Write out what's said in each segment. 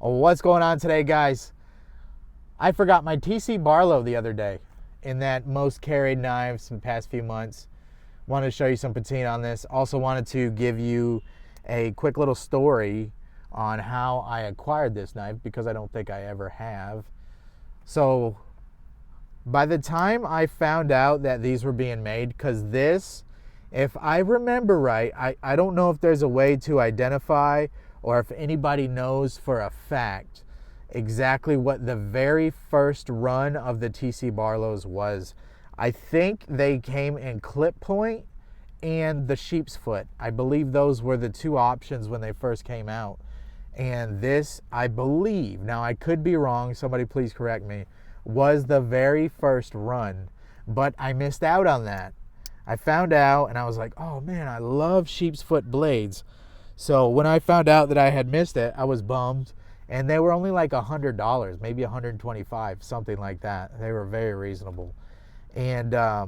What's going on today, guys? I forgot my TC Barlow the other day in that most carried knives in the past few months. Wanted to show you some patina on this. Also wanted to give you a quick little story on how I acquired this knife, because I don't think I ever have. So by the time I found out that these were being made, because this, if I remember right, I don't know if there's a way to identify or if anybody knows for a fact exactly what the very first run of the TC Barlows was. I think they came in clip point and the sheep's foot. I believe those were the two options when they first came out. And this, I believe, now I could be wrong, somebody please correct me, was the very first run. But I missed out on that. I found out and I was like, oh man, I love sheep's foot blades. So when I found out that I had missed it, I was bummed. And they were only like $100, maybe $125, something like that. They were very reasonable. And I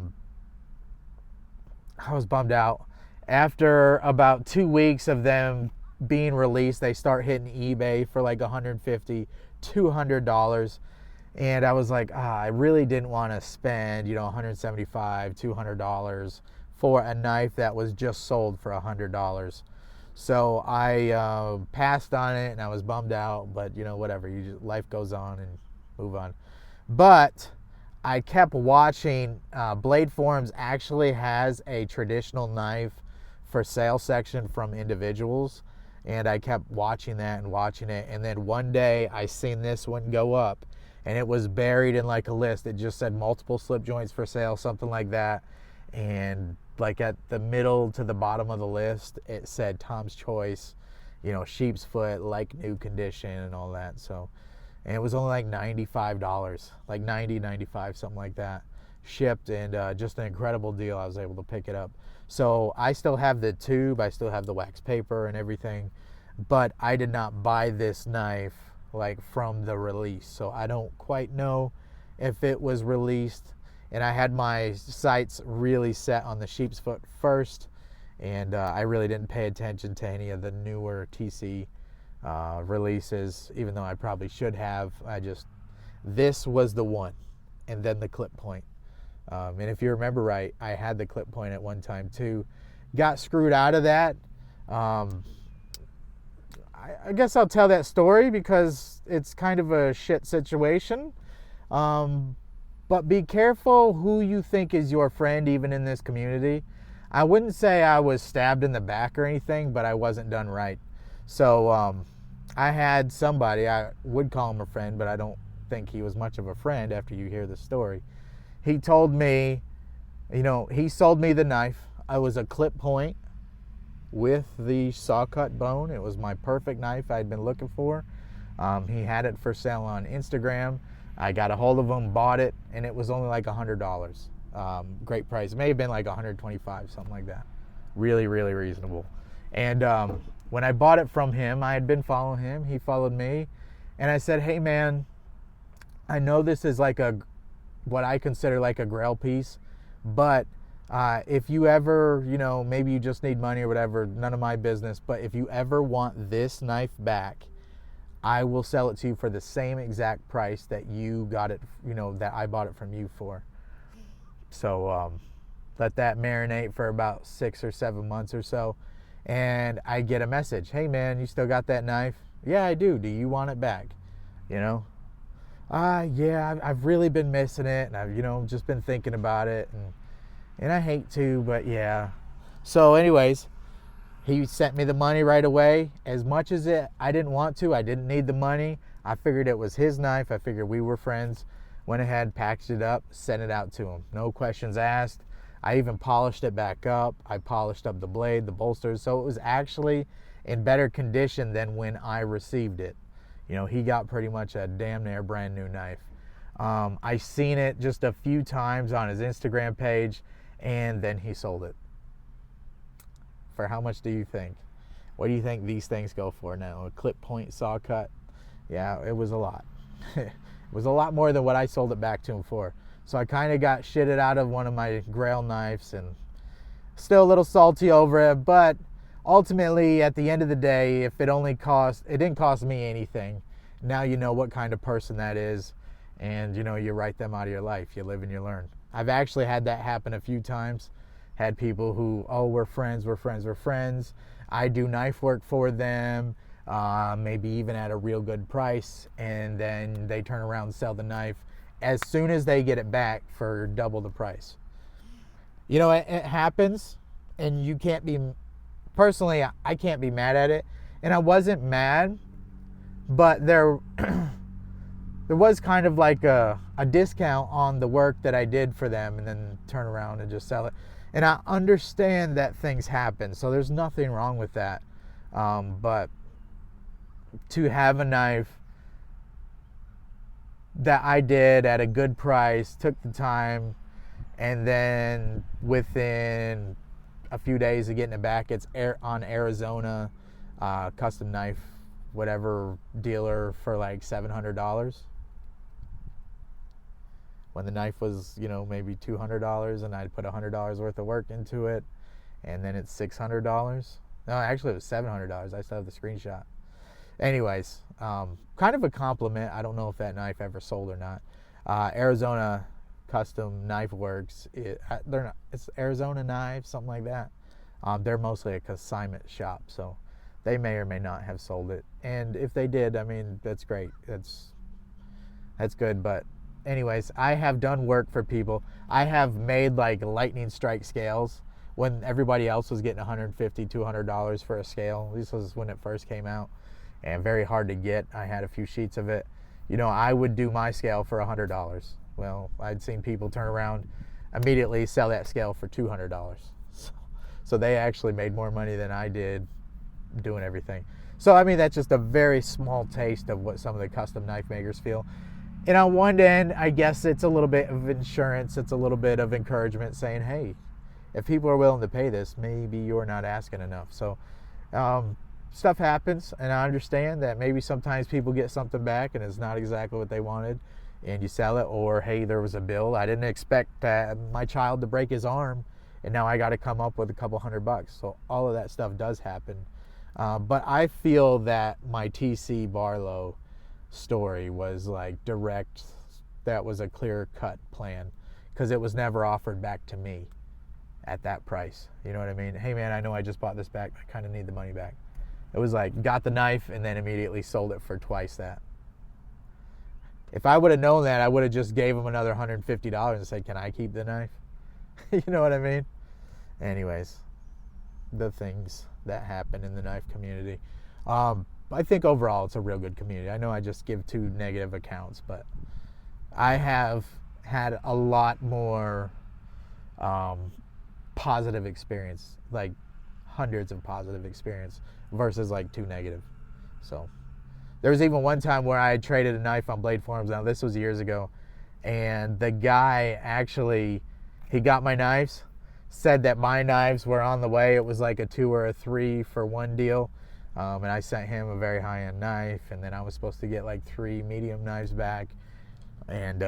was bummed out. After about 2 weeks of them being released, they start hitting eBay for like $150, $200. And I was like, I really didn't want to spend, $175, $200 for a knife that was just sold for $100. So I passed on it and I was bummed out, but whatever, life goes on and move on. But I kept watching. Blade Forums actually has a traditional knife for sale section from individuals, and I kept watching that and watching it. And then one day I seen this one go up, and it was buried in like a list. It just said multiple slip joints for sale, something like that. And like at the middle to the bottom of the list, it said Tom's Choice, sheep's foot, like new condition and all that. So, and it was only like $95, like $90, $95, something like that, shipped, and just an incredible deal. I was able to pick it up. So I still have the tube, I still have the wax paper and everything, but I did not buy this knife like from the release. So I don't quite know if it was released. And I had my sights really set on the sheep's foot first, and I really didn't pay attention to any of the newer TC releases, even though I probably should have. This was the one, and then the clip point. And if you remember right, I had the clip point at one time too. Got screwed out of that. I guess I'll tell that story because it's kind of a shit situation. But be careful who you think is your friend, even in this community. I wouldn't say I was stabbed in the back or anything, but I wasn't done right. So I had somebody, I would call him a friend, but I don't think he was much of a friend after you hear the story. He told me, he sold me the knife. I was a clip point with the saw cut bone. It was my perfect knife I'd been looking for. He had it for sale on Instagram. I got a hold of him, bought it, and it was only like $100. Great price. It may have been like $125, something like that. Really, really reasonable. And when I bought it from him, I had been following him. He followed me. And I said, hey, man, I know this is like what I consider like a grail piece, but if you ever, maybe you just need money or whatever, none of my business. But if you ever want this knife back, I will sell it to you for the same exact price that you got it, that I bought it from you for. So let that marinate for about 6 or 7 months or so. And I get a message. Hey man, you still got that knife? Yeah, I do. Do you want it back? Yeah, I've really been missing it. And I've, just been thinking about it. And I hate to, but yeah. So anyways, he sent me the money right away. As much as I didn't want to, I didn't need the money. I figured it was his knife. I figured we were friends. Went ahead, packaged it up, sent it out to him. No questions asked. I even polished it back up. I polished up the blade, the bolsters. So it was actually in better condition than when I received it. He got pretty much a damn near brand new knife. I seen it just a few times on his Instagram page, and then he sold it. For how much do you think? What do you think these things go for now? A clip point saw cut? Yeah, it was a lot. It was a lot more than what I sold it back to him for. So I kind of got shitted out of one of my grail knives, and still a little salty over it, but ultimately, at the end of the day, if it didn't cost me anything. Now you know what kind of person that is, and you write them out of your life. You live and you learn. I've actually had that happen a few times. Had people who, oh, we're friends. I do knife work for them, maybe even at a real good price, and then they turn around and sell the knife as soon as they get it back for double the price. It happens, and you can't be, personally, I can't be mad at it. And I wasn't mad, but there was kind of like a discount on the work that I did for them, and then turn around and just sell it. And I understand that things happen, so there's nothing wrong with that. But to have a knife that I did at a good price, took the time, and then within a few days of getting it back, it's on Arizona custom knife, whatever dealer, for like $700. When the knife was, maybe $200, and I'd put $100 worth of work into it, and then it's $600. No, actually it was $700. I still have the screenshot. Anyways, kind of a compliment. I don't know if that knife ever sold or not. Arizona Custom Knife Works. It's Arizona Knives, something like that. They're mostly a consignment shop, so they may or may not have sold it. And if they did, I mean, that's great. That's good. But anyways, I have done work for people. I have made like lightning strike scales when everybody else was getting $150, $200 for a scale. This was when it first came out, and very hard to get. I had a few sheets of it. I would do my scale for $100. Well, I'd seen people turn around immediately sell that scale for $200. So they actually made more money than I did doing everything. So I mean, that's just a very small taste of what some of the custom knife makers feel. And on one end, I guess it's a little bit of insurance. It's a little bit of encouragement, saying, hey, if people are willing to pay this, maybe you're not asking enough. So stuff happens, and I understand that maybe sometimes people get something back and it's not exactly what they wanted, and you sell it. Or, hey, there was a bill. I didn't expect my child to break his arm, and now I got to come up with a couple $100. So all of that stuff does happen. But I feel that my TC Barlow story was like direct. That was a clear-cut plan, because it was never offered back to me at that price. You know what I mean? Hey man, I know I just bought this back, I kind of need the money back. It was like, got the knife and then immediately sold it for twice that. If I would have known that, I would have just gave him another $150 and said, can I keep the knife? You know what I mean? Anyways, the things that happen in the knife community. I think overall it's a real good community. I know I just give 2 negative accounts, but I have had a lot more positive experience, like hundreds of positive experience, versus like 2 negative. So there was even one time where I traded a knife on Blade Forums. Now this was years ago, and the guy actually, he got my knives, said that my knives were on the way. It was like a 2 or a 3 for 1 deal. And I sent him a very high-end knife, and then I was supposed to get like 3 medium knives back, and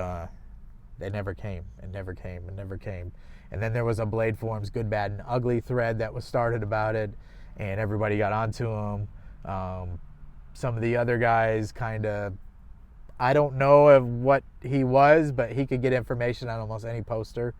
they never came, and never came, and never came. And then there was a Blade Forums Good, Bad, and Ugly thread that was started about it, and everybody got onto him. Some of the other guys kind of, I don't know of what he was, but he could get information on almost any poster,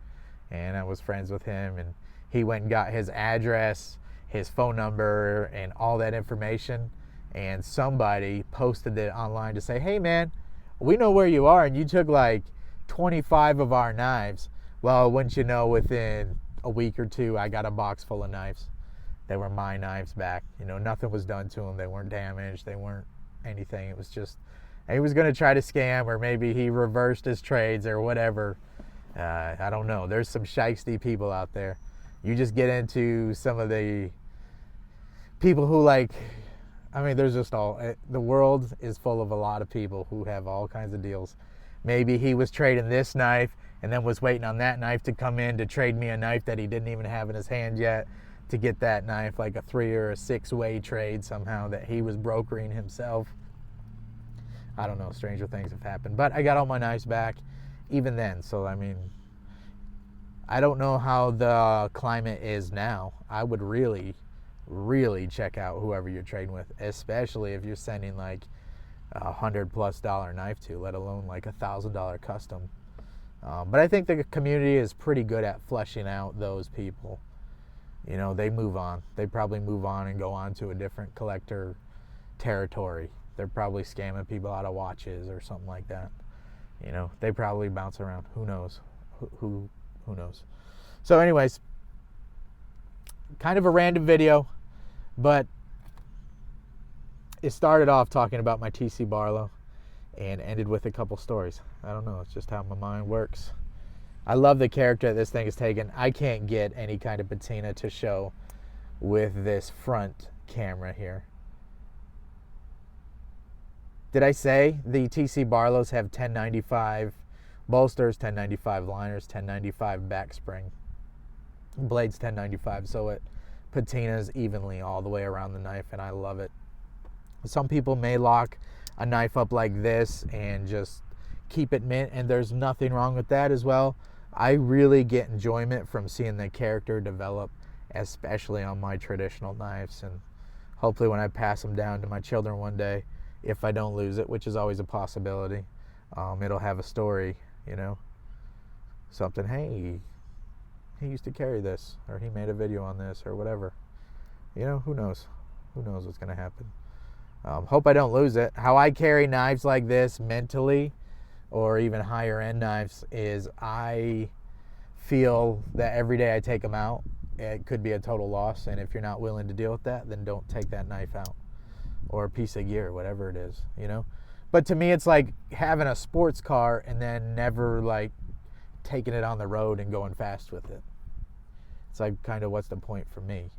and I was friends with him, and he went and got his address, his phone number, and all that information, and somebody posted it online to say, hey man, we know where you are, and you took like 25 of our knives. Well, wouldn't you know, within a week or 2, I got a box full of knives. They were my knives back. Nothing was done to them. They weren't damaged. They weren't anything. It was just, he was going to try to scam, or maybe he reversed his trades or whatever. I don't know. There's some shiesty people out there. You just get into some of the people who there's just the world is full of a lot of people who have all kinds of deals. Maybe he was trading this knife and then was waiting on that knife to come in to trade me a knife that he didn't even have in his hand yet, to get that knife, like a 3 or a 6-way trade somehow that he was brokering himself. I don't know, stranger things have happened. But I got all my knives back even then. So, I mean, I don't know how the climate is now. I would really check out whoever you're trading with, especially if you're sending like $100+ knife to, let alone like $1,000 custom. But I think the community is pretty good at fleshing out those people. You know, they move on. They probably move on and go on to a different collector territory. They're probably scamming people out of watches or something like that. You know, they probably bounce around. Who knows? Who knows? So anyways, kind of a random video, but it started off talking about my TC Barlow and ended with a couple stories. I don't know. It's just how my mind works. I love the character that this thing is taken. I can't get any kind of patina to show with this front camera here. Did I say the TC Barlows have 1095 bolsters, 1095 liners, 1095 back spring, blades 1095, so it patinas evenly all the way around the knife, and I love it. Some people may lock a knife up like this and just keep it mint, and there's nothing wrong with that as well. I really get enjoyment from seeing the character develop, especially on my traditional knives, and hopefully when I pass them down to my children one day, if I don't lose it, which is always a possibility, it'll have a story, you know, something, hey, he used to carry this, or he made a video on this, or whatever. You know, who knows what's going to happen. Hope I don't lose it. How I carry knives like this mentally, or even higher end knives, is I feel that every day I take them out, it could be a total loss, and if you're not willing to deal with that, then don't take that knife out, or a piece of gear, whatever it is, you know. But to me, it's like having a sports car and then never like taking it on the road and going fast with it. It's like, kind of, what's the point for me?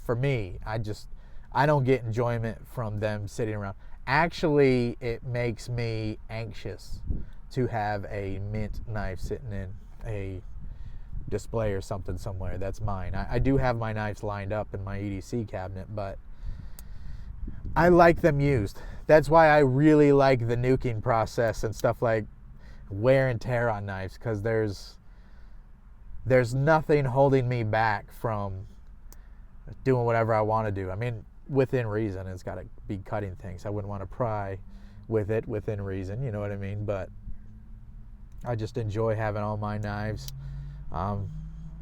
For me, I don't get enjoyment from them sitting around. Actually, it makes me anxious to have a mint knife sitting in a display or something somewhere that's mine. I do have my knives lined up in my EDC cabinet, but I like them used. That's why I really like the nuking process and stuff, like wear and tear on knives, because there's nothing holding me back from doing whatever I want to do. I mean, within reason. It's got to be cutting things. I wouldn't want to pry with it within reason, you know what I mean? But I just enjoy having all my knives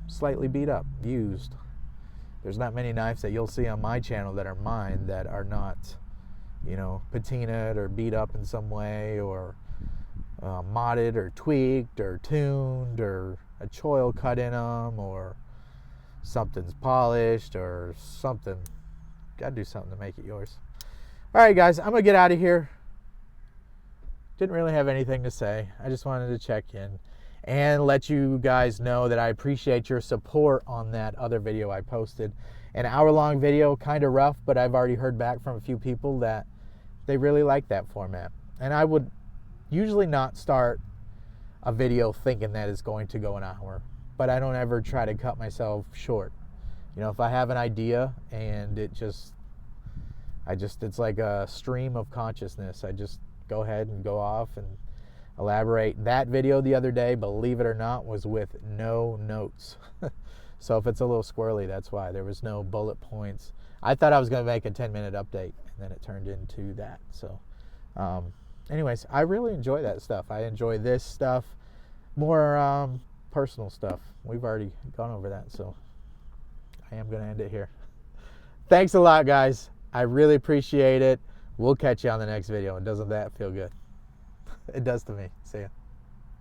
slightly beat up, used. There's not many knives that you'll see on my channel that are mine that are not, you know, patinaed or beat up in some way, or modded or tweaked or tuned, or a choil cut in them, or something's polished or something. Gotta do something to make it yours. All right, guys, I'm gonna get out of here. Didn't really have anything to say. I just wanted to check in and let you guys know that I appreciate your support on that other video I posted. An hour-long video, kind of rough, but I've already heard back from a few people that they really like that format. And I would usually not start a video thinking that it's going to go an hour, but I don't ever try to cut myself short. You know, if I have an idea and it's like a stream of consciousness, I just go ahead and go off and elaborate. That video the other day, believe it or not, was with no notes. So if it's a little squirrely, that's why. There was no bullet points. I thought I was going to make a 10-minute update, and then it turned into that. So anyways, I really enjoy that stuff. I enjoy this stuff, more personal stuff. We've already gone over that, so I am going to end it here. Thanks a lot, guys. I really appreciate it. We'll catch you on the next video. And doesn't that feel good? It does to me. See ya.